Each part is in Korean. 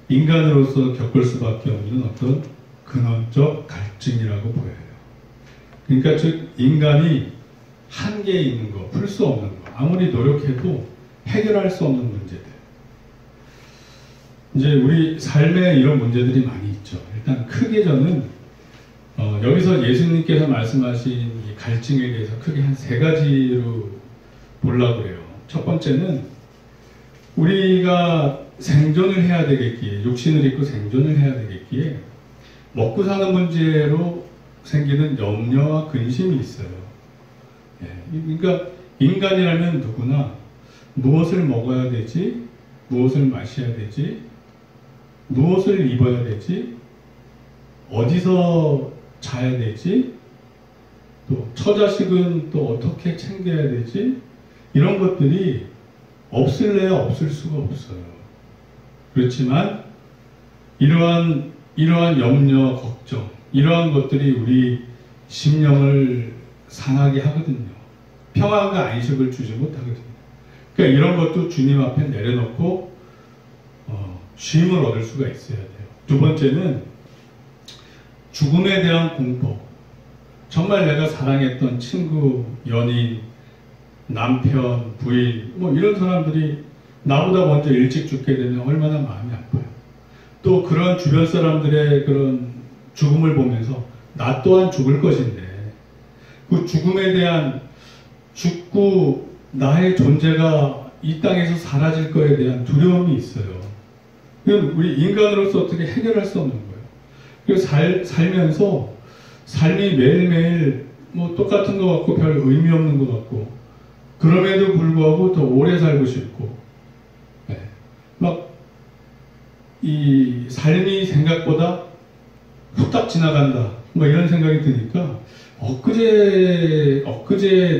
인간으로서 겪을 수밖에 없는 어떤 근원적 갈증이라고 보여요. 그러니까 즉 인간이 한계에 있는 거, 풀 수 없는 거, 아무리 노력해도 해결할 수 없는 문제들. 이제 우리 삶에 이런 문제들이 많이 있죠. 일단 크게 저는 여기서 예수님께서 말씀하신 이 갈증에 대해서 크게 한 세 가지로 보려고 그래요. 첫 번째는 우리가 생존을 해야 되겠기에, 육신을 입고 생존을 해야 되겠기에 먹고 사는 문제로 생기는 염려와 근심이 있어요. 그러니까 인간이라면 누구나 무엇을 먹어야 되지, 무엇을 마셔야 되지, 무엇을 입어야 되지, 어디서 자야 되지, 또 처자식은 또 어떻게 챙겨야 되지, 이런 것들이 없을래야 없을 수가 없어요. 그렇지만 이러한 염려, 걱정, 이러한 것들이 우리 심령을 상하게 하거든요. 평안과 안식을 주지 못하거든요. 그러니까 이런 것도 주님 앞에 내려놓고 쉼을 얻을 수가 있어야 돼요. 두 번째는 죽음에 대한 공포. 정말 내가 사랑했던 친구, 연인, 남편, 부인, 뭐 이런 사람들이 나보다 먼저 일찍 죽게 되면 얼마나 마음이 아파요. 또 그런 주변 사람들의 그런 죽음을 보면서 나 또한 죽을 것인데 그 죽음에 대한, 죽고 나의 존재가 이 땅에서 사라질 거에 대한 두려움이 있어요. 우리 인간으로서 어떻게 해결할 수 없는 거예요. 그래서 살면서 삶이 매일매일 뭐 똑같은 것 같고 별 의미 없는 것 같고, 그럼에도 불구하고 더 오래 살고 싶고, 막 이 삶이 생각보다 후딱 지나간다, 뭐 이런 생각이 드니까 엊그제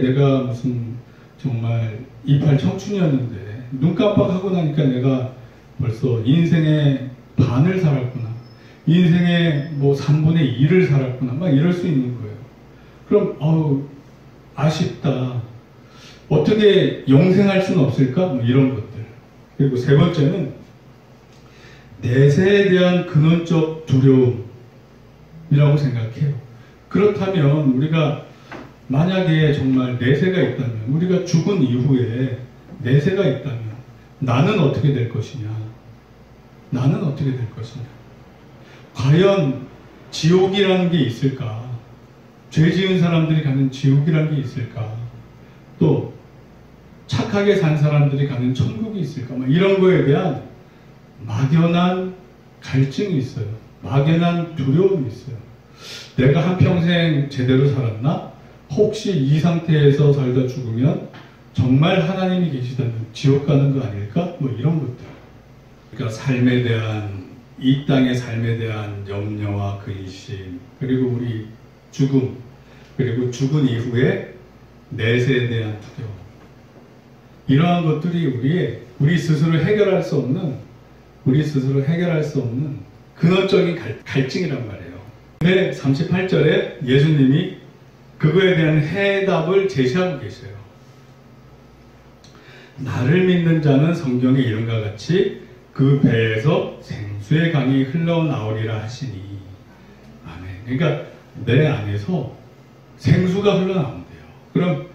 내가 무슨 정말 이팔 청춘이었는데 눈 깜빡하고 나니까 내가 벌써 인생의 반을 살았구나, 인생의 뭐 3분의 1을 살았구나, 막 이럴 수 있는 거예요. 그럼 아쉽다, 어떻게 영생할 수는 없을까, 뭐 이런 것들. 그리고 세 번째는 내세에 대한 근원적 두려움이라고 생각해요. 그렇다면 우리가 만약에 정말 내세가 있다면, 우리가 죽은 이후에 내세가 있다면 나는 어떻게 될 것이냐, 나는 어떻게 될 것이냐, 과연 지옥이라는 게 있을까, 죄 지은 사람들이 가는 지옥이라는 게 있을까, 또 착하게 산 사람들이 가는 천국이 있을까, 막 이런 거에 대한 막연한 갈증이 있어요. 막연한 두려움이 있어요. 내가 한평생 제대로 살았나? 혹시 이 상태에서 살다 죽으면 정말 하나님이 계시다면 지옥 가는 거 아닐까? 뭐 이런 것들. 그러니까 삶에 대한, 이 땅의 삶에 대한 염려와 근심, 그리고 우리 죽음, 그리고 죽은 이후에 내세에 대한 두려움. 이러한 것들이 우리 스스로 해결할 수 없는 근원적인 갈증이란 말이에요. 근데 38절에 예수님이 그거에 대한 해답을 제시하고 계셔요. 나를 믿는 자는 성경의 이름과 같이 그 배에서 생수의 강이 흘러나오리라 하시니. 아멘. 그러니까 내 안에서 생수가 흘러나온대요. 그럼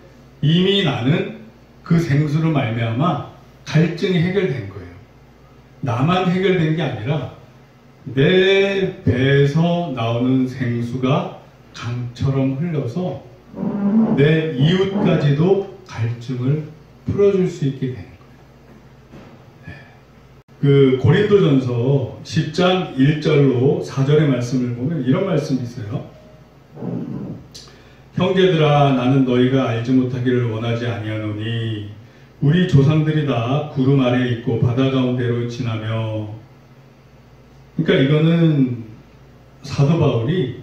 이미 나는 그 생수로 말미암아 갈증이 해결된 거예요. 나만 해결된 게 아니라 내 배에서 나오는 생수가 강처럼 흘러서 내 이웃까지도 갈증을 풀어줄 수 있게 되는 거예요. 그 고린도전서 10장 1절로 4절의 말씀을 보면 이런 말씀이 있어요. 형제들아, 나는 너희가 알지 못하기를 원하지 아니하노니 우리 조상들이 다 구름 아래에 있고 바다 가운데로 지나며. 그러니까 이거는 사도 바울이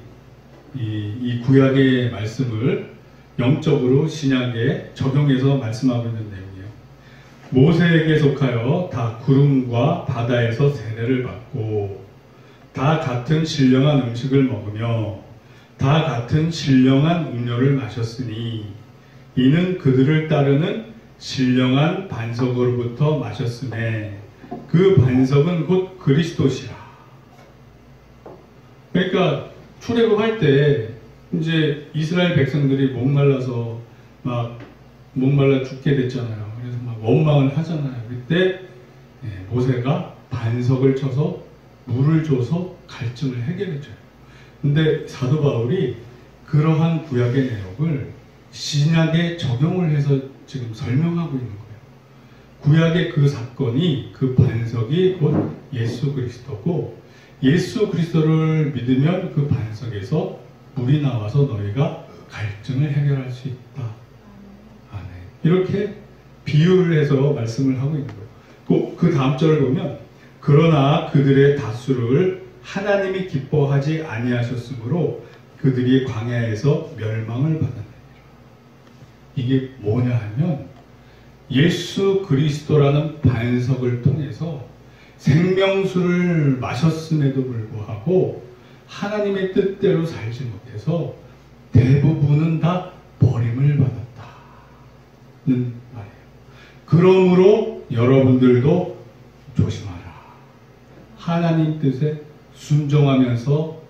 이 구약의 말씀을 영적으로 신약에 적용해서 말씀하고 있는 내용이에요. 모세에게 속하여 다 구름과 바다에서 세례를 받고 다 같은 신령한 음식을 먹으며 다 같은 신령한 음료를 마셨으니 이는 그들을 따르는 신령한 반석으로부터 마셨음에 그 반석은 곧 그리스도시라. 그러니까 출애굽할 때 이제 이스라엘 백성들이 목말라서 막 목말라 죽게 됐잖아요. 그래서 막 원망을 하잖아요. 그때 모세가 반석을 쳐서 물을 줘서 갈증을 해결해줘요. 근데 사도 바울이 그러한 구약의 내용을 신약에 적용을 해서 지금 설명하고 있는 거예요. 구약의 그 사건이, 그 반석이 곧 예수 그리스도고, 예수 그리스도를 믿으면 그 반석에서 물이 나와서 너희가 갈증을 해결할 수 있다. 아멘. 이렇게 비유를 해서 말씀을 하고 있는 거예요. 그 다음 절을 보면, 그러나 그들의 다수를 하나님이 기뻐하지 아니하셨으므로 그들이 광야에서 멸망을 받았느니라. 이게 뭐냐 하면 예수 그리스도라는 반석을 통해서 생명수를 마셨음에도 불구하고 하나님의 뜻대로 살지 못해서 대부분은 다 버림을 받았다는 말이에요. 그러므로 여러분들도 조심하라. 하나님 뜻에 순종하면서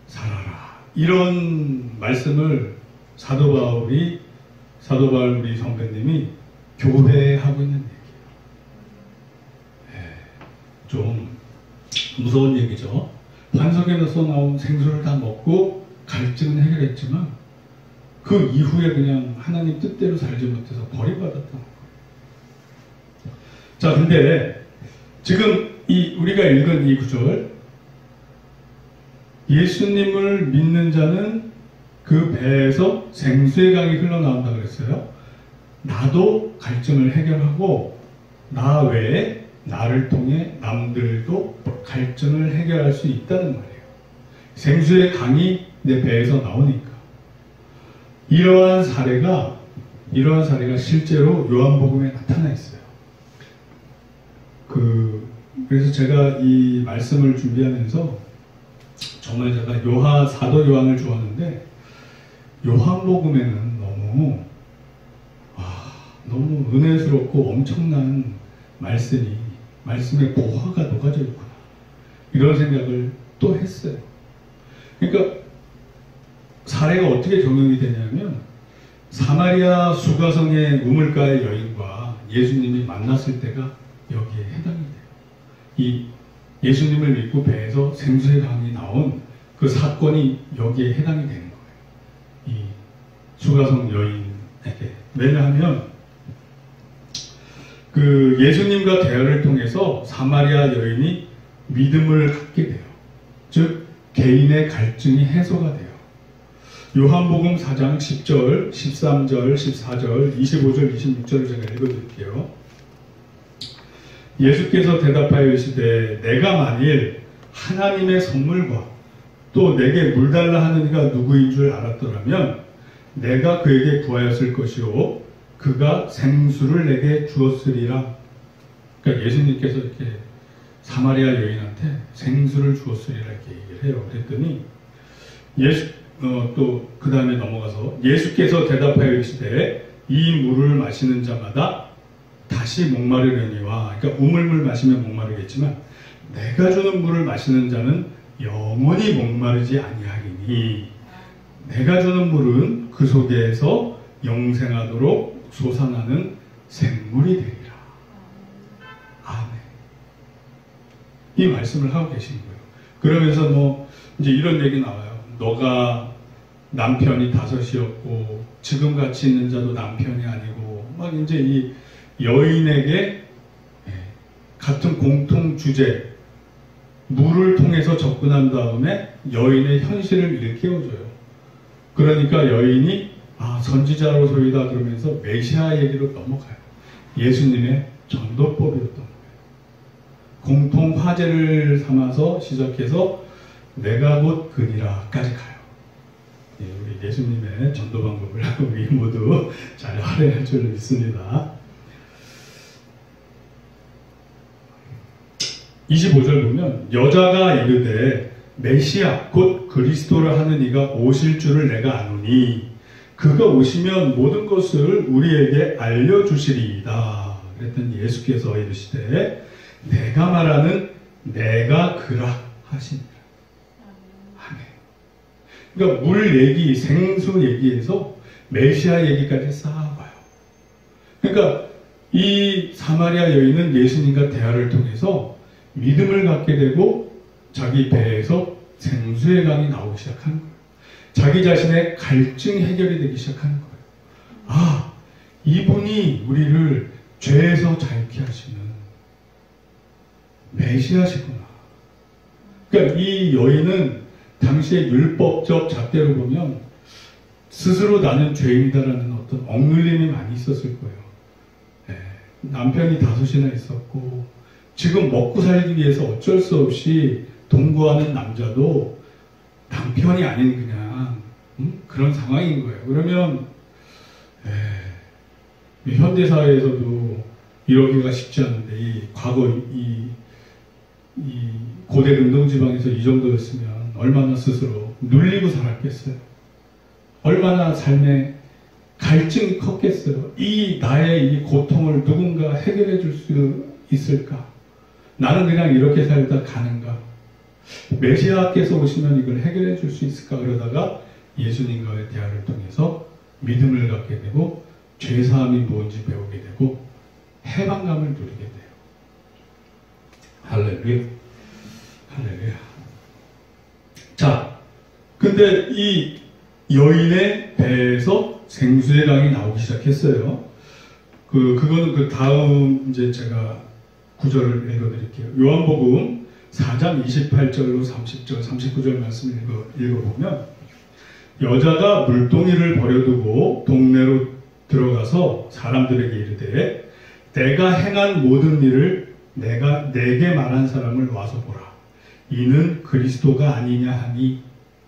살아라. 이런 말씀을 사도 바울 우리 선배님이 교배하고 있는 얘기예요. 좀 무서운 얘기죠. 반석에서 나온 생수를 다 먹고 갈증은 해결했지만 그 이후에 그냥 하나님 뜻대로 살지 못해서 버림받았다는 거예요. 자, 근데 지금 우리가 읽은 이 구절, 예수님을 믿는 자는 그 배에서 생수의 강이 흘러나온다 그랬어요. 나도 갈증을 해결하고 나 외에 나를 통해 남들도 갈증을 해결할 수 있다는 말이에요. 생수의 강이 내 배에서 나오니까. 이러한 사례가 실제로 요한복음에 나타나 있어요. 그래서 제가 이 말씀을 준비하면서 정말 제가 사도 요한을 좋아하는데 요한복음에는 너무 은혜스럽고 엄청난 말씀의 보화가 녹아져 있구나. 이런 생각을 또 했어요. 그러니까 사례가 어떻게 적용이 되냐면 사마리아 수가성의 우물가의 여인과 예수님이 만났을 때가 여기에 해당이 돼요. 이 예수님을 믿고 배에서 생수의 강이 나온 그 사건이 여기에 해당이 되는 거예요. 이 수가성 여인에게. 왜냐하면 그 예수님과 대화를 통해서 사마리아 여인이 믿음을 갖게 돼요. 즉 개인의 갈증이 해소가 돼요. 요한복음 4장 10절, 13절, 14절, 25절, 26절을 제가 읽어드릴게요. 예수께서 대답하여 이르시되 내가 만일 하나님의 선물과 또 내게 물 달라 하는 이가 누구인 줄 알았더라면 내가 그에게 구하였을 것이요 그가 생수를 내게 주었으리라. 그러니까 예수님께서 이렇게 사마리아 여인한테 생수를 주었으리라 이렇게 얘기를 해요. 그랬더니 또 그 다음에 넘어가서 예수께서 대답하여 이르시되 이 물을 마시는 자마다 다시 목마르려니와, 그러니까 우물물 마시면 목마르겠지만 내가 주는 물을 마시는 자는 영원히 목마르지 아니하리니 내가 주는 물은 그 속에서 영생하도록 솟아나는 샘물이 되리라. 아멘. 이 말씀을 하고 계신 거예요. 그러면서 이제 이런 얘기 나와요. 너가 남편이 5이었고 지금 같이 있는 자도 남편이 아니고 막 이제 이 여인에게 같은 공통 주제 물을 통해서 접근한 다음에 여인의 현실을 일깨워줘요. 그러니까 여인이 선지자로소이다 그러면서 메시아 얘기로 넘어가요. 예수님의 전도법이었던 거예요. 공통 화제를 삼아서 시작해서 내가 곧 그니라까지 가요. 우리 예수님의 전도 방법을 우리 모두 잘 할애할 줄 믿습니다. 25절 보면 여자가 이르되 메시아 곧 그리스도를 하는 이가 오실 줄을 내가 아노니 그가 오시면 모든 것을 우리에게 알려주시리이다. 그랬더니 예수께서 이르시되 내가 말하는 내가 그라 하시니라. 아멘. 그러니까 물 얘기, 생수 얘기에서 메시아 얘기까지 쌓아봐요. 그러니까 이 사마리아 여인은 예수님과 대화를 통해서 믿음을 갖게 되고 자기 배에서 생수의 강이 나오기 시작하는 거예요. 자기 자신의 갈증이 해결이 되기 시작하는 거예요. 아, 이분이 우리를 죄에서 자유케 하시는 메시아시구나. 그러니까 이 여인은 당시의 율법적 잣대로 보면 스스로 나는 죄인이다라는 어떤 억눌림이 많이 있었을 거예요. 남편이 5이나 있었고 지금 먹고 살기 위해서 어쩔 수 없이 동거하는 남자도 남편이 아닌 그냥 그런 상황인 거예요. 그러면 현대사회에서도 이러기가 쉽지 않은데 과거 이 고대 능동지방에서 이 정도였으면 얼마나 스스로 눌리고 살았겠어요. 얼마나 삶에 갈증이 컸겠어요. 나의 이 고통을 누군가 해결해 줄 수 있을까? 나는 그냥 이렇게 살다 가는가? 메시아께서 오시면 이걸 해결해 줄 수 있을까? 그러다가 예수님과의 대화를 통해서 믿음을 갖게 되고 죄사함이 뭔지 배우게 되고 해방감을 누리게 돼요. 할렐루야. 할렐루야. 자, 근데 이 여인의 배에서 생수의 강이 나오기 시작했어요. 그거는 다음 이제 제가 구절을 읽어드릴게요. 요한복음 4장 28절로 30절, 39절 말씀을 읽어보면 여자가 물동이를 버려두고 동네로 들어가서 사람들에게 이르되 내가 행한 모든 일을 내게 말한 사람을 와서 보라. 이는 그리스도가 아니냐 하니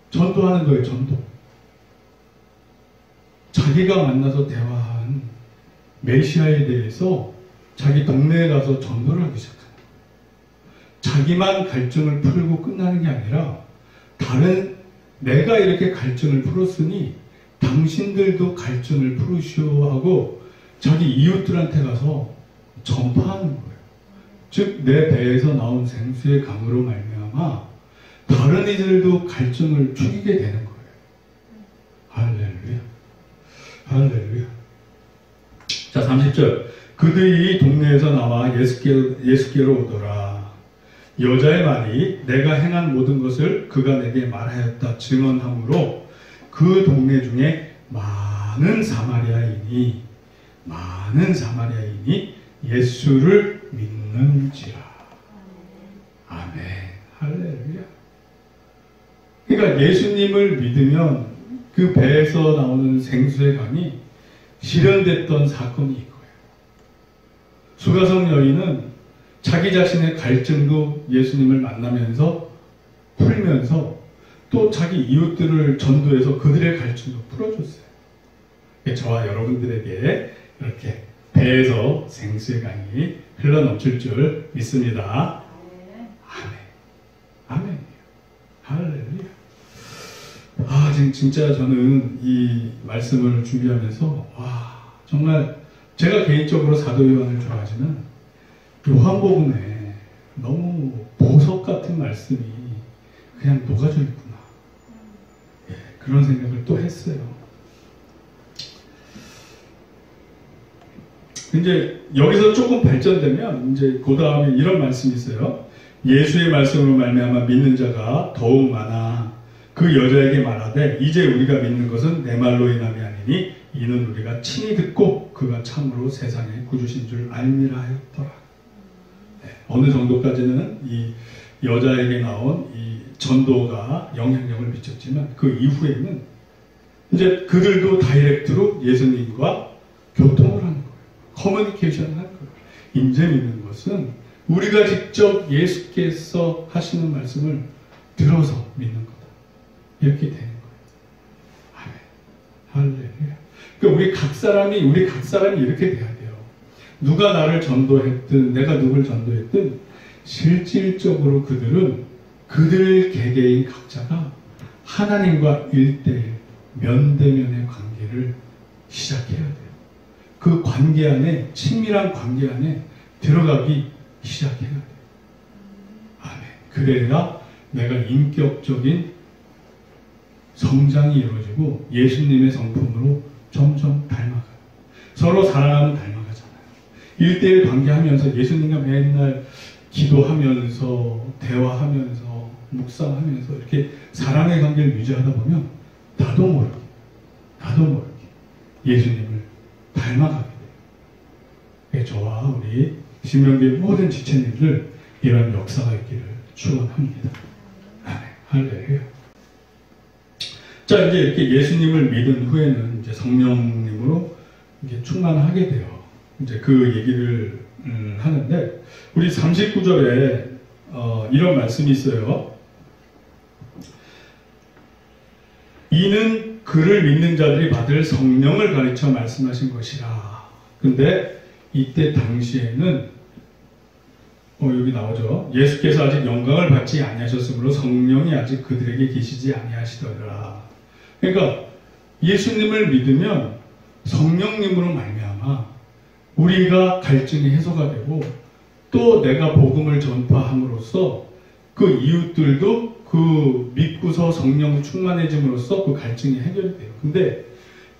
전도하는 거예요. 전도. 자기가 만나서 대화한 메시아에 대해서 자기 동네에 가서 전도를 하기 시작합니다. 자기만 갈증을 풀고 끝나는 게 아니라 내가 이렇게 갈증을 풀었으니 당신들도 갈증을 풀으시오 하고 자기 이웃들한테 가서 전파하는 거예요. 즉 내 배에서 나온 생수의 강으로 말미암아 다른 이들도 갈증을 죽이게 되는 거예요. 할렐루야. 할렐루야. 자, 30절. 그들이 동네에서 나와 예수께로 오더라. 여자의 말이 내가 행한 모든 것을 그가 내게 말하였다 증언하므로 그 동네 중에 많은 사마리아인이 예수를 믿는지라. 아멘. 할렐루야. 그러니까 예수님을 믿으면 그 배에서 나오는 생수의 강이 실현됐던 사건이 이거예요. 수가성 여인은 자기 자신의 갈증도 예수님을 만나면서 풀면서 또 자기 이웃들을 전도해서 그들의 갈증도 풀어줬어요. 저와 여러분들에게 이렇게 배에서 생수의 강이 흘러넘칠 줄 믿습니다. 아멘. 아멘. 할렐루야. 진짜 저는 이 말씀을 준비하면서 정말 제가 개인적으로 사도 요한을 좋아하지만 요한복음에 너무 보석 같은 말씀이 그냥 녹아져 있구나. 그런 생각을 또 했어요. 이제 여기서 조금 발전되면 이제 그 다음에 이런 말씀이 있어요. 예수의 말씀으로 말미암아 믿는 자가 더욱 많아. 그 여자에게 말하되 이제 우리가 믿는 것은 내 말로 인함이 아니니 이는 우리가 친히 듣고 그가 참으로 세상의 구주신 줄 알미라 하였더라. 어느 정도까지는 이 여자에게 나온 이 전도가 영향력을 미쳤지만 그 이후에는 이제 그들도 다이렉트로 예수님과 교통을 하는 거예요. 커뮤니케이션을 하는 거예요. 이제 믿는 것은 우리가 직접 예수께서 하시는 말씀을 들어서 믿는 거다. 이렇게 되는 거예요. 아멘. 할렐루야. 그러니까 우리 각 사람이 이렇게 돼야 돼요. 누가 나를 전도했든 내가 누굴 전도했든 실질적으로 그들은 그들 개개인 각자가 하나님과 1:1 면대면의 관계를 시작해야 돼요. 그 관계 안에, 친밀한 관계 안에 들어가기 시작해야 돼요. 아멘. 그래야 내가 인격적인 성장이 이루어지고 예수님의 성품으로 점점 닮아가요. 서로 사랑하면 닮아가잖아요. 1대1 관계하면서 예수님과 맨날 기도하면서 대화하면서 묵상하면서 이렇게 사랑의 관계를 유지하다 보면 나도 모르게 예수님을 닮아가게 돼요. 저와 우리 신명기의 모든 지체님들 이런 역사가 있기를 축원합니다. 할렐루야. 자, 이제 이렇게 예수님을 믿은 후에는 이제 성령님으로 이제 충만하게 돼요. 이제 그 얘기를 하는데 우리 39절에 이런 말씀이 있어요. 이는 그를 믿는 자들이 받을 성령을 가르쳐 말씀하신 것이라. 근데 이때 당시에는 여기 나오죠. 예수께서 아직 영광을 받지 아니하셨으므로 성령이 아직 그들에게 계시지 아니하시더라. 그러니까 예수님을 믿으면 성령님으로 말미암아 우리가 갈증이 해소가 되고 또 내가 복음을 전파함으로써 그 이웃들도 그 믿고서 성령 충만해짐으로써 그 갈증이 해결이 돼요. 근데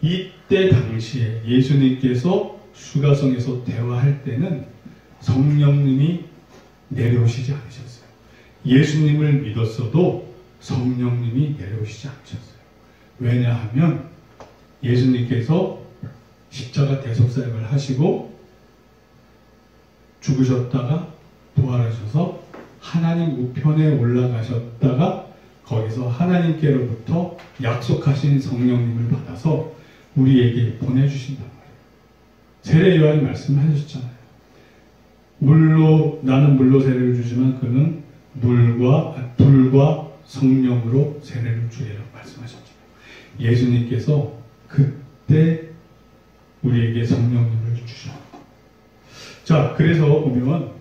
이때 당시에 예수님께서 수가성에서 대화할 때는 성령님이 내려오시지 않으셨어요. 예수님을 믿었어도 성령님이 내려오시지 않으셨어요. 왜냐하면 예수님께서 십자가 대속사역을 하시고 죽으셨다가 부활하셔서 하나님 우편에 올라가셨다가 거기서 하나님께로부터 약속하신 성령님을 받아서 우리에게 보내주신단 말이에요. 세례 요한이 말씀하셨잖아요. 나는 물로 세례를 주지만 그는 불과 성령으로 세례를 주리라고 말씀하셨죠. 예수님께서 그때 우리에게 성령님을 주셔. 자, 그래서 보면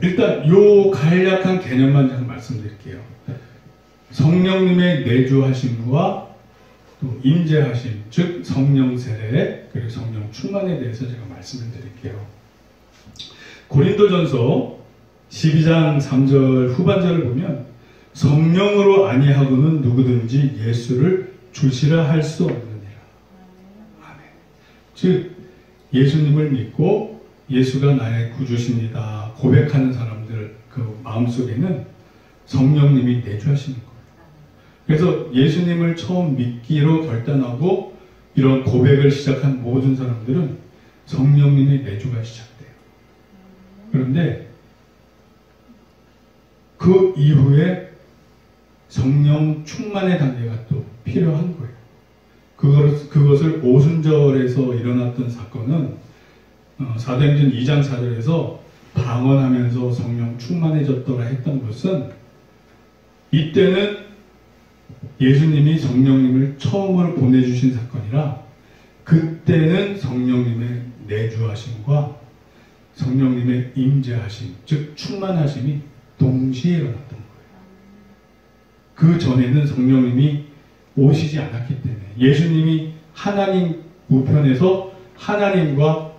일단 요 간략한 개념만 제가 말씀드릴게요. 성령님의 내주하심과 또 임재하심, 즉 성령 세례 그리고 성령 충만에 대해서 제가 말씀을 드릴게요. 고린도전서 12장 3절 후반절을 보면 성령으로 아니하고는 누구든지 예수를 주시라 할 수 없느니라. 아멘. 즉 예수님을 믿고 예수가 나의 구주십니다 고백하는 사람들 그 마음속에는 성령님이 내주하시는 거예요. 그래서 예수님을 처음 믿기로 결단하고 이런 고백을 시작한 모든 사람들은 성령님의 내주가 시작돼요. 그런데 그 이후에 성령 충만의 단계가 또 필요한 거예요. 그것을 오순절에서 일어났던 사건은 사도행전 2장 4절에서 방언하면서 성령 충만해졌더라 했던 것은 이때는 예수님이 성령님을 처음으로 보내주신 사건이라 그때는 성령님의 내주하심과 성령님의 임재하심, 즉 충만하심이 동시에 일어났던 거예요. 그 전에는 성령님이 오시지 않았기 때문에 예수님이 하나님 우편에서 하나님과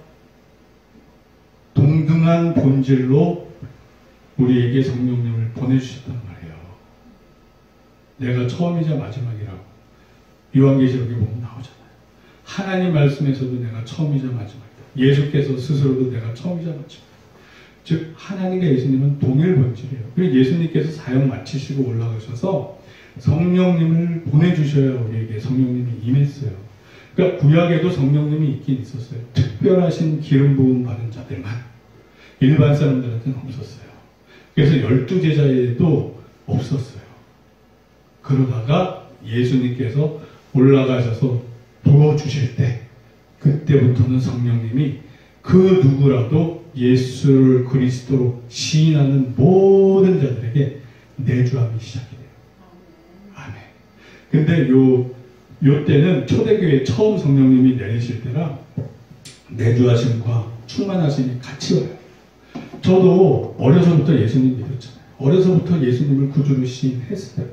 동등한 본질로 우리에게 성령님을 보내주셨단 말이에요. 내가 처음이자 마지막이라고 요한계시록에 보면 나오잖아요. 하나님 말씀에서도 내가 처음이자 마지막이다. 예수께서 스스로도 내가 처음이자 마지막이다. 즉 하나님과 예수님은 동일 본질이에요. 그리고 예수님께서 사역 마치시고 올라가셔서 성령님을 보내주셔야 우리에게 성령님이 임했어요. 그러니까 구약에도 성령님이 있긴 있었어요. 특별하신 기름 부음 받은 자들만, 일반 사람들한테는 없었어요. 그래서 12제자에도 없었어요. 그러다가 예수님께서 올라가셔서 부어주실 때 그때부터는 성령님이 그 누구라도 예수를 그리스도로 시인하는 모든 자들에게 내주함이 시작이 돼요. 아멘. 근데 요 때는 초대교회 처음 성령님이 내리실 때라 내주하심과 충만하심이 같이 와요. 저도 어려서부터 예수님 믿었잖아요. 어려서부터 예수님을 구주로 시인했어요.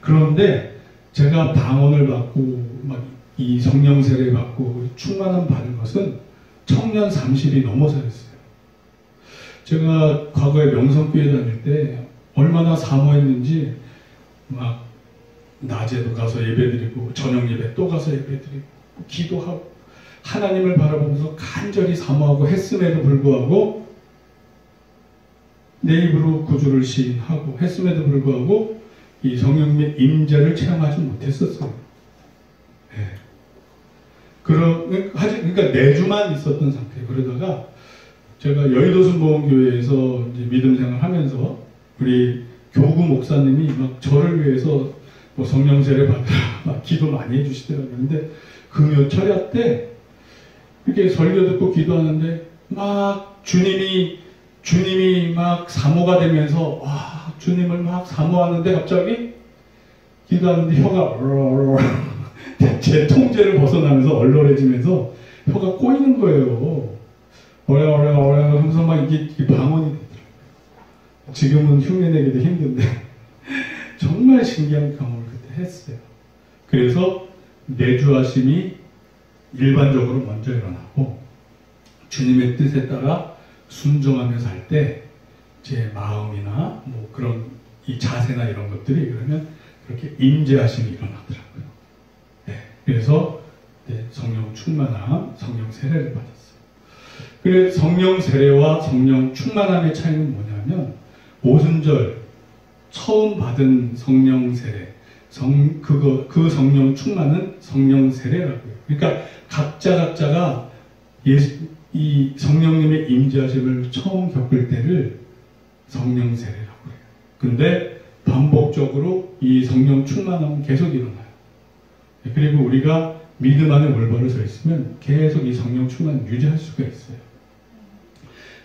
그런데 제가 방언을 받고 막 이 성령 세례 받고 충만함 받은 것은 청년 30이 넘어서 했어요. 제가 과거에 명성교회 다닐 때 얼마나 사모했는지 막 낮에도 가서 예배드리고 저녁 예배 또 가서 예배드리고 기도하고 하나님을 바라보면서 간절히 사모하고 했음에도 불구하고 내 입으로 구주를 시인하고 했음에도 불구하고 이 성령님의 임재를 체험하지 못했었어요. 네. 그러니까 내주만 있었던 상태예요. 그러다가 제가 여의도 순복음교회에서 이제 믿음 생활하면서 우리 교구 목사님이 막 저를 위해서 뭐 성령 세례 받으라 막 기도 많이 해주시더라고요. 근데 금요 철야 때 이렇게 설교 듣고 기도하는데 막 주님이 막 사모가 되면서 와 주님을 막 사모하는데 갑자기 기도하는데 혀가 제 통제를 벗어나면서 얼얼해지면서 혀가 꼬이는 거예요. 어레 하면서 막 이게 방언이 되더라고요. 지금은 흉내내기도 힘든데 정말 신기한 경험을 그때 했어요. 그래서 내주하심이 일반적으로 먼저 일어나고 주님의 뜻에 따라 순종하며 살 때 제 마음이나 뭐 그런 이 자세나 이런 것들이 그러면 그렇게 임재하심이 일어나더라고요. 네, 그래서 성령 충만함, 성령 세례를 받았어요. 그래서 성령 세례와 성령 충만함의 차이는 뭐냐면 오순절 처음 받은 성령 세례, 그 성령 충만은 성령 세례라고요. 그러니까 각자가 이 성령님의 임재하심을 처음 겪을 때를 성령 세례라고 해요. 근데 반복적으로 이 성령 충만함은 계속 일어나요. 그리고 우리가 믿음 안에 올바로 서 있으면 계속 이 성령 충만을 유지할 수가 있어요.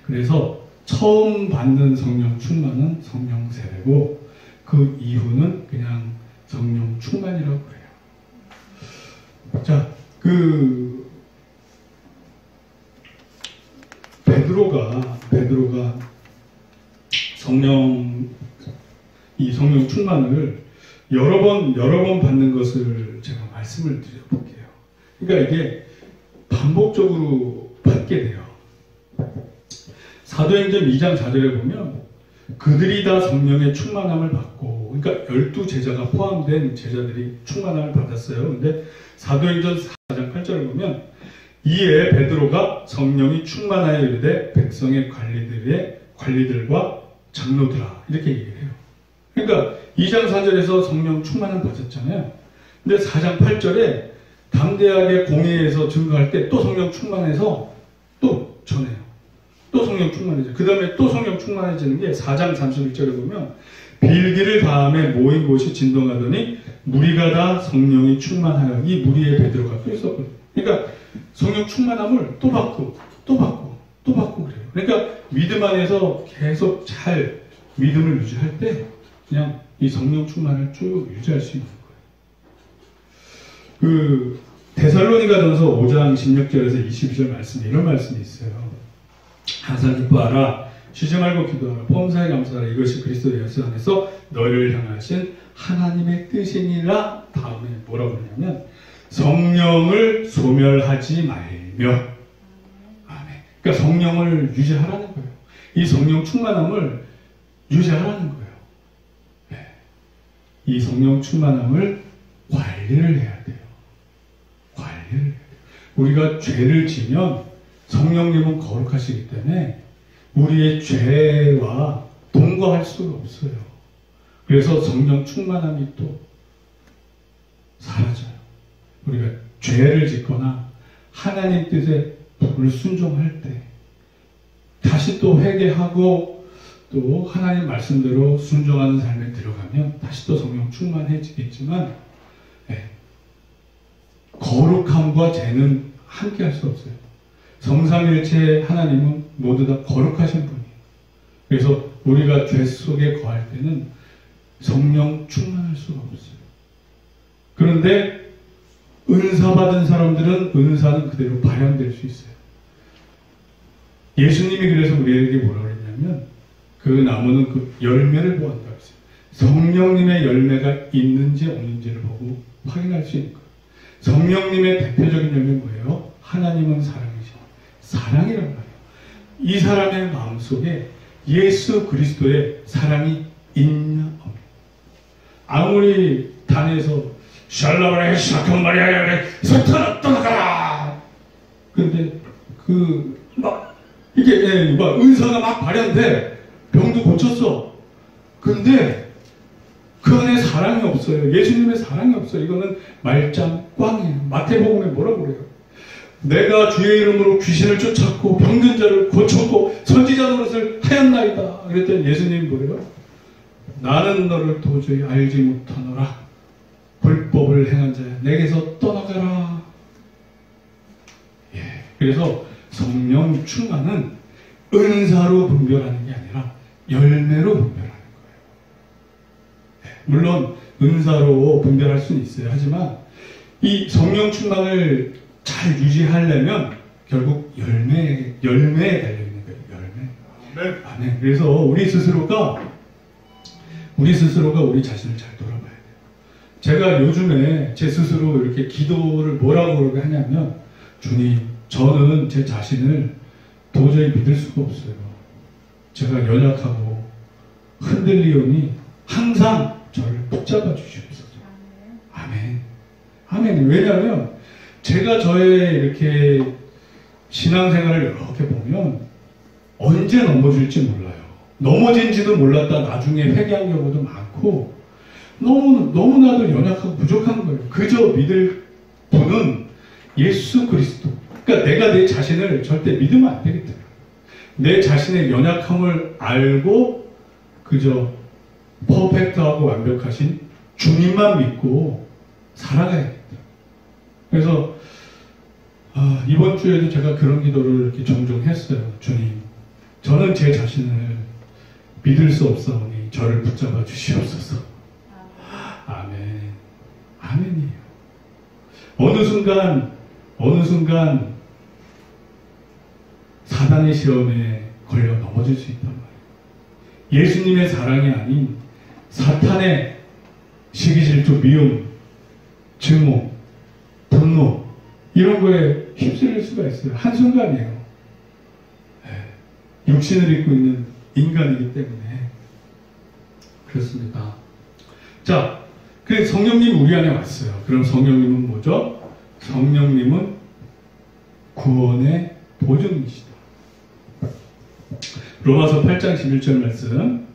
그래서 처음 받는 성령 충만은 성령 세례고 그 이후는 그냥 성령 충만이라고 그래요. 자, 베드로가 성령 충만을 여러 번 받는 것을 제가 말씀을 드려볼게요. 그러니까 이게 반복적으로 받게 돼요. 사도행전 2장 4절에 보면 그들이 다 성령의 충만함을 받고, 그러니까 12제자가 포함된 제자들이 충만함을 받았어요. 근데 사도행전 4장 8절을 보면 이에 베드로가 성령이 충만하여 이르되 백성의 관리들과 장로들아 이렇게 얘기를 해요. 그러니까 2장 4절에서 성령 충만함을 받았잖아요. 근데 4장 8절에 담대하게 공회에서 증거할 때 또 성령 충만해서 또 전해요. 또 성령 충만해져요. 그 다음에 또 성령 충만해지는 게 4장 31절에 보면 빌기를 다음에 모인 곳이 진동하더니 무리가 다 성령이 충만하여 이 무리의 베드로가 또 있었거든요. 그러니까 성령 충만함을 또 받고 그래요. 그러니까 믿음 안에서 계속 잘 믿음을 유지할 때 그냥 이 성령 충만을 쭉 유지할 수 있는 거예요. 데살로니가전서 5장 16절에서 22절 말씀에 이런 말씀이 있어요. 항상 기뻐하라, 쉬지 말고 기도하라, 범사에 감사하라, 이것이 그리스도 예수 안에서 너희를 향하신 하나님의 뜻이니라. 다음에 뭐라고 그러냐면 성령을 소멸하지 말며. 아멘. 그러니까 성령을 유지하라는 거예요. 이 성령 충만함을 유지하라는 거예요. 네. 이 성령 충만함을 관리를 해야 돼요. 관리를 해야 돼요. 우리가 죄를 지면 성령님은 거룩하시기 때문에 우리의 죄와 동거할 수가 없어요. 그래서 성령 충만함이 또 사라져요. 우리가 죄를 짓거나 하나님 뜻에 불순종할 때 다시 또 회개하고 또 하나님 말씀대로 순종하는 삶에 들어가면 다시 또 성령 충만해지겠지만 거룩함과 죄는 함께 할 수 없어요. 성삼일체 하나님은 모두 다 거룩하신 분이에요. 그래서 우리가 죄 속에 거할 때는 성령 충만할 수가 없어요. 그런데 은사 받은 사람들은 은사는 그대로 발현될 수 있어요. 예수님이 그래서 우리에게 뭐라고 했냐면 그 나무는 그 열매를 보았다고 했어요. 성령님의 열매가 있는지 없는지를 보고 확인할 수 있는 거예요. 성령님의 대표적인 열매는 뭐예요? 하나님은 사랑이시고 사랑이란 말이에요. 이 사람의 마음속에 예수 그리스도의 사랑이 있냐 없냐. 아무리 단에서 샬라바라에 시작한 말이야 사탄아 떠나가라. 근데 이게 막 은사가 막 발현돼. 병도 고쳤어. 근데 그 안에 사랑이 없어요. 예수님의 사랑이 없어요. 이거는 말짱 꽝이에요. 마태복음에 뭐라고 그래요? 내가 주의 이름으로 귀신을 쫓았고 병든 자를 고쳤고 선지자 노릇을 하였나이다. 그랬더니 예수님이 뭐래요? 나는 너를 도저히 알지 못하노라. 불법을 행한 자야 내게서 떠나가라. 예. 그래서 성령 충만은 은사로 분별하는 게 아니라 열매로 분별하는 거예요. 예. 물론 은사로 분별할 수는 있어요. 하지만 이 성령 충만을 잘 유지하려면 결국 열매에 달려있는 거예요. 열매. 아멘. 그래서 우리 스스로가 우리 자신을 잘 돌아봐야 돼요. 제가 요즘에 제 스스로 이렇게 기도를 뭐라고 그러게 하냐면, 주님, 저는 제 자신을 도저히 믿을 수가 없어요. 제가 연약하고 흔들리오니 항상 저를 붙잡아 주시옵소서. 아멘. 아멘. 왜냐하면 제가 저의 이렇게 신앙생활을 이렇게 보면 언제 넘어질지 몰라요. 넘어진지도 몰랐다 나중에 회개한 경우도 많고 너무나도 연약하고 부족한 거예요. 그저 믿을 분은 예수 그리스도. 그러니까 내가 내 자신을 절대 믿으면 안 되겠더라고요. 내 자신의 연약함을 알고 그저 퍼펙트하고 완벽하신 주님만 믿고 살아가야겠다. 그래서 이번 주에도 제가 그런 기도를 이렇게 종종 했어요. 주님, 저는 제 자신을 믿을 수 없사오니 저를 붙잡아 주시옵소서. 아멘. 아멘이에요. 어느 순간 사단의 시험에 걸려 넘어질 수 있단 말이에요. 예수님의 사랑이 아닌 사탄의 시기, 질투, 미움, 증오, 분노 이런 거에 휩쓸릴 수가 있어요. 한순간이에요. 육신을 입고 있는 인간이기 때문에 그렇습니다. 자, 그래서 성령님 우리 안에 왔어요. 그럼 성령님은 뭐죠? 성령님은 구원의 보증이시다. 로마서 8장 11절 말씀,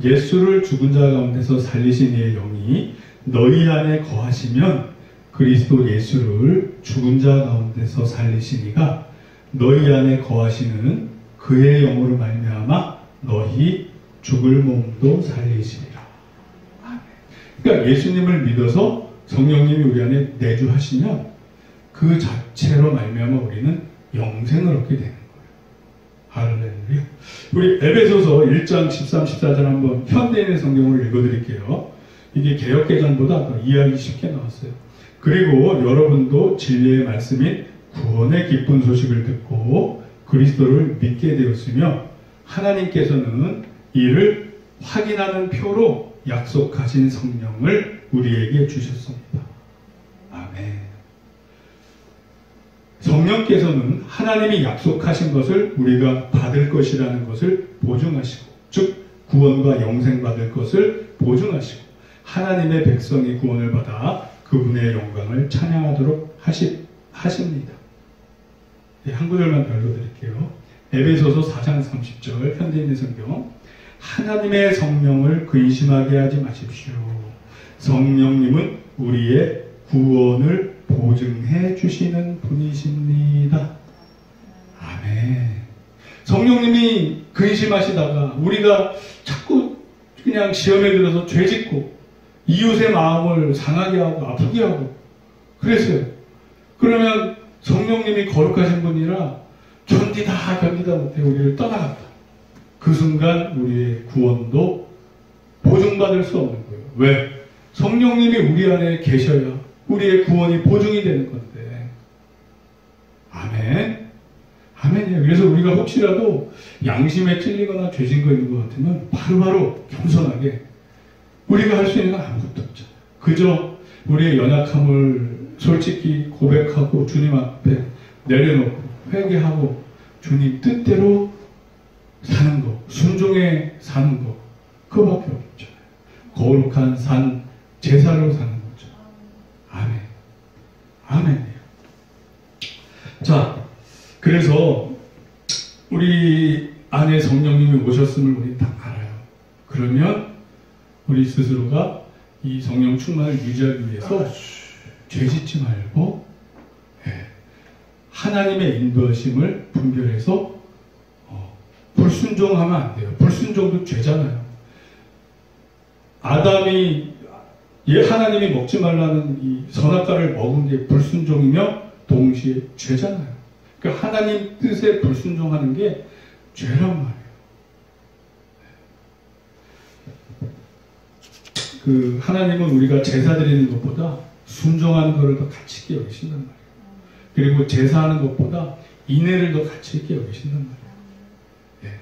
예수를 죽은 자 가운데서 살리신 이의 영이 너희 안에 거하시면 그리스도 예수를 죽은 자 가운데서 살리신 이가 너희 안에 거하시는 그의 영으로 말미암아 너희 죽을 몸도 살리시리라. 그러니까 예수님을 믿어서 성령님이 우리 안에 내주하시면 그 자체로 말미암아 우리는 영생을 얻게 되는 거예요. 할렐루야. 우리 에베소서 1장 13, 14절 한번 현대인의 성경을 읽어드릴게요. 이게 개역개정보다 더 이해하기 쉽게 나왔어요. 그리고 여러분도 진리의 말씀인 구원의 기쁜 소식을 듣고 그리스도를 믿게 되었으며 하나님께서는 이를 확인하는 표로 약속하신 성령을 우리에게 주셨습니다. 아멘. 성령께서는 하나님이 약속하신 것을 우리가 받을 것이라는 것을 보증하시고, 즉 구원과 영생 받을 것을 보증하시고 하나님의 백성이 구원을 받아 그분의 영광을 찬양하도록 하십니다. 한 구절만 더 읽어드릴게요. 에베소서 4장 30절 현대인의 성경, 하나님의 성령을 근심하게 하지 마십시오. 성령님은 우리의 구원을 보증해 주시는 분이십니다. 아멘. 성령님이 근심하시다가 우리가 자꾸 그냥 시험에 들어서 죄짓고 이웃의 마음을 상하게 하고 아프게 하고 그랬어요. 그러면 성령님이 거룩하신 분이라 견디다 못해 우리를 떠나갔다. 그 순간 우리의 구원도 보증받을 수 없는 거예요. 왜? 성령님이 우리 안에 계셔야 우리의 구원이 보증이 되는 건데. 아멘. 아멘이에요. 그래서 우리가 혹시라도 양심에 찔리거나 죄진 거 있는 것 같으면 바로바로 겸손하게 우리가 할 수 있는 건 아무것도 없잖아요. 그저 우리의 연약함을 솔직히 고백하고 주님 앞에 내려놓고 회개하고 주님 뜻대로 사는 거, 순종에 사는 거, 그거밖에 없죠. 거룩한 산 제사로 사는 거죠. 아멘. 아멘이에요. 자, 그래서 우리 안에 성령님이 오셨음을 우리 다 알아요. 그러면 우리 스스로가 이 성령 충만을 유지하기 위해서 죄 짓지 말고 하나님의 인도하심을 분별해서 불순종하면 안 돼요. 불순종도 죄잖아요. 아담이 하나님이 먹지 말라는 이 선악과를 먹은 게 불순종이며 동시에 죄잖아요. 그러니까 하나님 뜻에 불순종하는 게 죄란 말이에요. 그 하나님은 우리가 제사 드리는 것보다 순종하는 것을 더 가치 있게 여기신단 말이에요. 그리고 제사하는 것보다 인애를 더 가치 있게 여기신단 말이에요.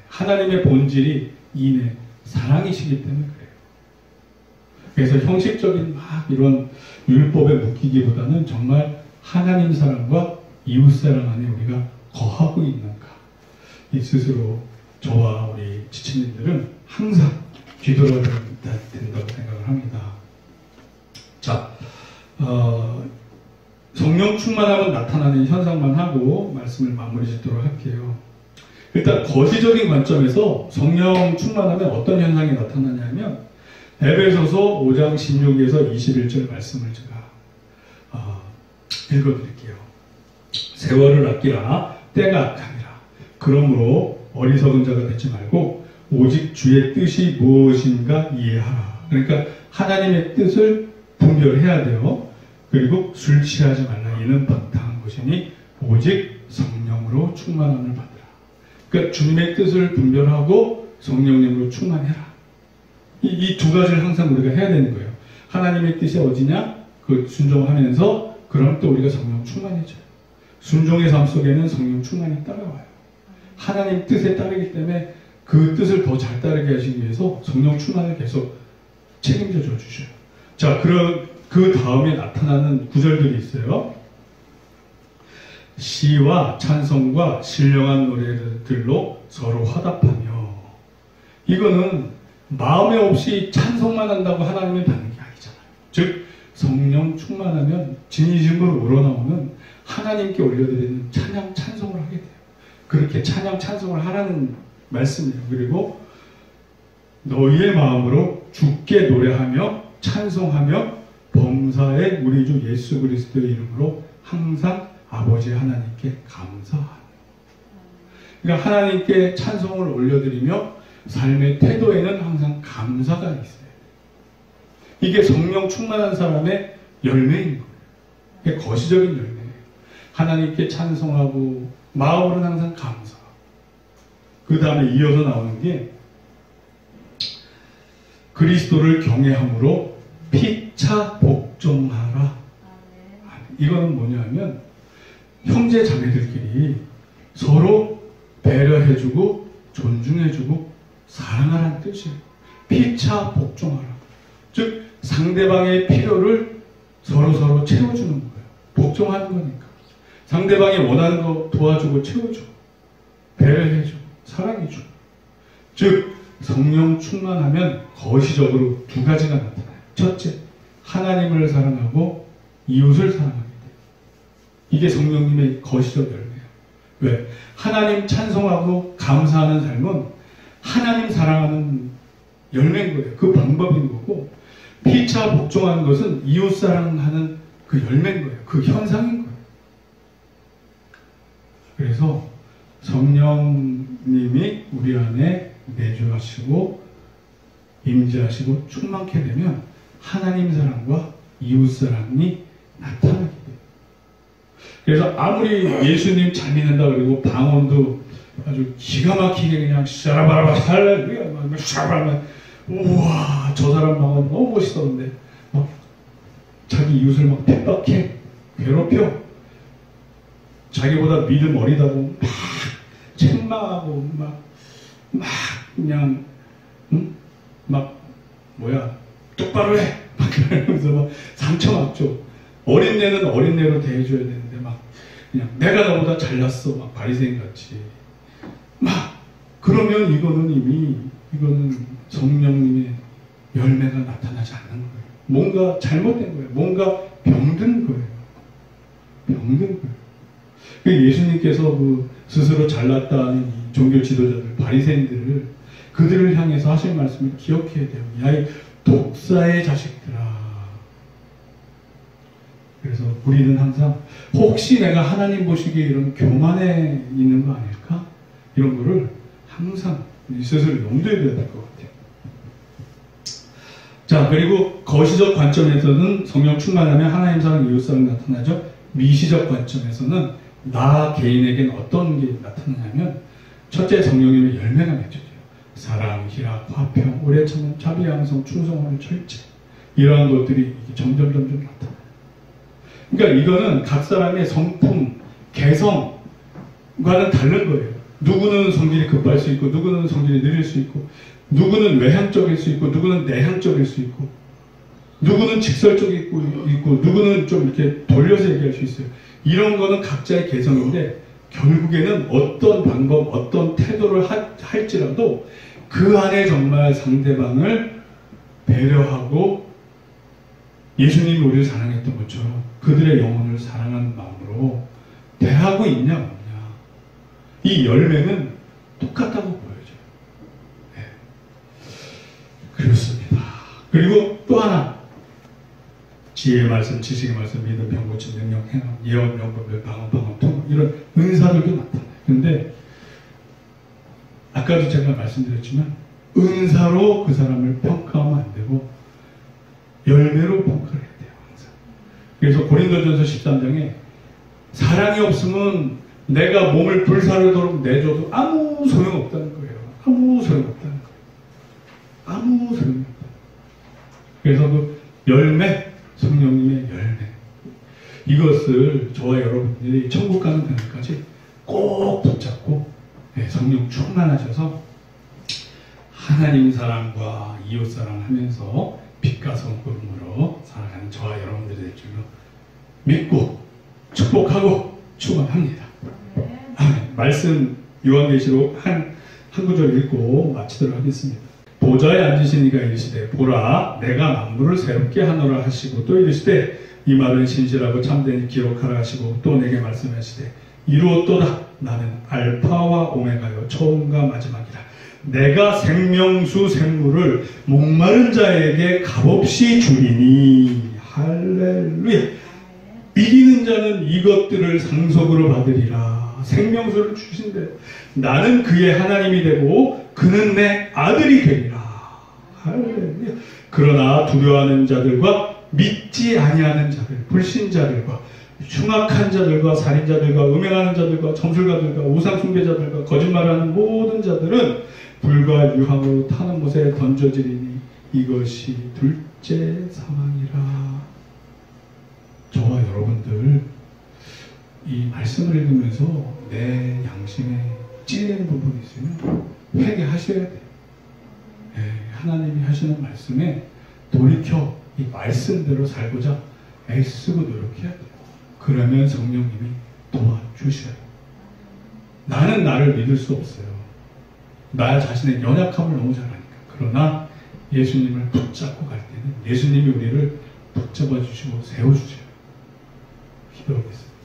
하나님의 본질이 인애, 사랑이시기 때문에 그래요. 그래서 형식적인 막 이런 율법에 묶이기보다는 정말 하나님 사랑과 이웃 사랑 안에 우리가 거하고 있는가, 이 스스로 저와 우리 지체님들은 항상 뒤돌아야 된다고 생각을 합니다. 자, 성령 충만하면 나타나는 현상만 하고 말씀을 마무리 짓도록 할게요. 일단 거시적인 관점에서 성령 충만하면 어떤 현상이 나타나냐면 에베소서 5장 16에서 21절 말씀을 제가 읽어드릴게요. 세월을 아끼라 때가 악하니라. 그러므로 어리석은 자가 되지 말고 오직 주의 뜻이 무엇인가 이해하라. 그러니까 하나님의 뜻을 분별해야 돼요. 그리고 술 취하지 말라. 이는 방탕한 것이니 오직 성령으로 충만함을 받으라. 그러니까 주님의 뜻을 분별하고 성령님으로 충만해라. 이 두 가지를 항상 우리가 해야 되는 거예요. 하나님의 뜻이 어디냐? 그 순종하면서 그럼 또 우리가 성령 충만해져요. 순종의 삶 속에는 성령 충만이 따라와요. 하나님 뜻에 따르기 때문에 그 뜻을 더 잘 따르게 하시기 위해서 성령 충만을 계속 책임져 줘 주셔요. 자, 그 다음에 나타나는 구절들이 있어요. 시와 찬송과 신령한 노래들로 서로 화답하며. 이거는 마음에 없이 찬송만 한다고 하나님이 받는 게 아니잖아요. 즉 성령 충만하면 진심으로 우러나오는 하나님께 올려드리는 찬양 찬송을 하게 돼요. 그렇게 찬양 찬송을 하라는 말씀이에요. 그리고 너희의 마음으로 주께 노래하며 찬송하며 범사에 우리 주 예수 그리스도의 이름으로 항상 아버지 하나님께 감사하며. 그러니까 하나님께 찬송을 올려드리며 삶의 태도에는 항상 감사가 있어요. 이게 성령 충만한 사람의 열매인 거예요. 이게 거시적인 열매예요. 하나님께 찬송하고 마음으로는 항상 감사. 그 다음에 이어서 나오는 게 그리스도를 경외함으로 피차 복종하라. 이거는 뭐냐면 형제 자매들끼리 서로 배려해주고 존중해주고 사랑하라는 뜻이에요. 피차 복종하라. 즉 상대방의 필요를 서로 채워주는 거예요. 복종하는 거니까. 상대방이 원하는 거 도와주고 채워주고 배려해주고 사랑해주고. 즉 성령 충만하면 거시적으로 두 가지가 나타나요. 첫째, 하나님을 사랑하고 이웃을 사랑하게 돼요. 이게 성령님의 거시적 열매예요. 왜? 하나님 찬송하고 감사하는 삶은 하나님 사랑하는 열매인 거예요. 그 방법인 거고, 피차 복종하는 것은 이웃 사랑하는 그 열매인 거예요. 그 현상인 거예요. 그래서 성령님이 우리 안에 내주하시고 임재하시고 충만케 되면 하나님 사랑과 이웃 사랑이 나타나게 돼요. 그래서 아무리 예수님 잘 믿는다 그리고 방언도 아주 기가 막히게 그냥 샤라바라바 할렐루야 막 샤라바라, 우와 저 사람 방언 너무 멋있었는데 막 자기 이웃을 막 핍박해 괴롭혀 자기보다 믿음 어리다고 막 책망하고 막 그냥 막 뭐야 똑바로 해 막 그러면서 막 상처받죠. 어린애는 어린애로 대해줘야 되는데 막 그냥 내가 나보다 잘났어 막 바리새인 같이 그러면 이거는 성령님의 열매가 나타나지 않는 거예요. 뭔가 잘못된 거예요. 뭔가 병든 거예요. 병든 거예요. 예수님께서 스스로 잘났다는 이 종교 지도자들, 바리새인들을 그들을 향해서 하실 말씀을 기억해야 돼요. 야, 이 독사의 자식들아. 그래서 우리는 항상 혹시 내가 하나님 보시기에 이런 교만에 있는 거 아닐까? 이런 거를 항상 스스로 염두에 둬야 될 것 같아요. 자, 그리고 거시적 관점에서는 성령 충만하면 하나님 사랑, 이웃 사랑 나타나죠. 미시적 관점에서는 나 개인에게는 어떤 게 나타나냐면 첫째, 성령님의 열매가 맺혀져요. 사랑, 희락, 화평, 오래 참음, 자비, 양성, 충성함, 절제, 이러한 것들이 점점 나타나요. 그러니까 이거는 각 사람의 성품, 개성과는 다른 거예요. 누구는 성질이 급할 수 있고, 누구는 성질이 느릴 수 있고, 누구는 외향적일 수 있고, 누구는 내향적일 수 있고, 누구는 직설적일 수 있고, 누구는 좀 이렇게 돌려서 얘기할 수 있어요. 이런 거는 각자의 개성인데, 결국에는 어떤 방법, 어떤 태도를 할지라도 그 안에 정말 상대방을 배려하고 예수님이 우리를 사랑했던 것처럼 그들의 영혼을 사랑하는 마음으로 대하고 있냐 없냐. 이 열매는 똑같다고 보여져요. 네. 그렇습니다. 그리고 또 하나, 지혜의 말씀, 지식의 말씀, 믿음, 병고침, 능력, 행함, 예언, 명법별, 방언, 통역, 이런 은사들도 나타나요. 근데 아까도 제가 말씀드렸지만 은사로 그 사람을 평가하면 안 되고 열매로 평가를 해야 돼요. 항상. 그래서 고린도전서 13장에 사랑이 없으면 내가 몸을 불사르도록 내줘도 아무 소용없다는 거예요. 아무 소용없다는 거예요. 아무 소용없다. 그래서 그 열매, 성령님의 열매, 이것을 저와 여러분들이 천국 가는 날까지 꼭 붙잡고 성령 충만하셔서 하나님 사랑과 이웃 사랑하면서 빛과 성품으로 살아가는 저와 여러분들이 될 줄로 믿고 축복하고 축원합니다. 아멘. 말씀 요한계시록 한 구절 읽고 마치도록 하겠습니다. 보좌에 앉으신 이가 이르시되 보라 내가 만물을 새롭게 하노라 하시고 또 이르시되 이 말은 신실하고 참되니 기록하라 하시고 또 내게 말씀하시되 이루었도다 나는 알파와 오메가요 처음과 마지막이라 내가 생명수 생물을 목마른 자에게 값없이 주리니 할렐루야. 이기는 자는 이것들을 상속으로 받으리라. 생명수를 주신대. 나는 그의 하나님이 되고 그는 내 아들이 되리라. 할렐루야. 그러나 두려워하는 자들과 믿지 아니하는 자들, 불신자들과 흉악한 자들과 살인자들과 음행하는 자들과 점술가들과 우상숭배자들과 거짓말하는 모든 자들은 불과 유황으로 타는 못에 던져지리니 이것이 둘째 사망이라. 저와 여러분들 이 말씀을 읽으면서 내 양심에 찔리는 부분이 있으면 회개하셔야 돼요. 하나님이 하시는 말씀에 돌이켜 이 말씀대로 살고자 애쓰고 노력해야 돼요. 그러면 성령님이 도와주셔요. 나는 나를 믿을 수 없어요. 나 자신의 연약함을 너무 잘 아니까. 그러나 예수님을 붙잡고 갈 때는 예수님이 우리를 붙잡아 주시고 세워주셔요. 기도하겠습니다.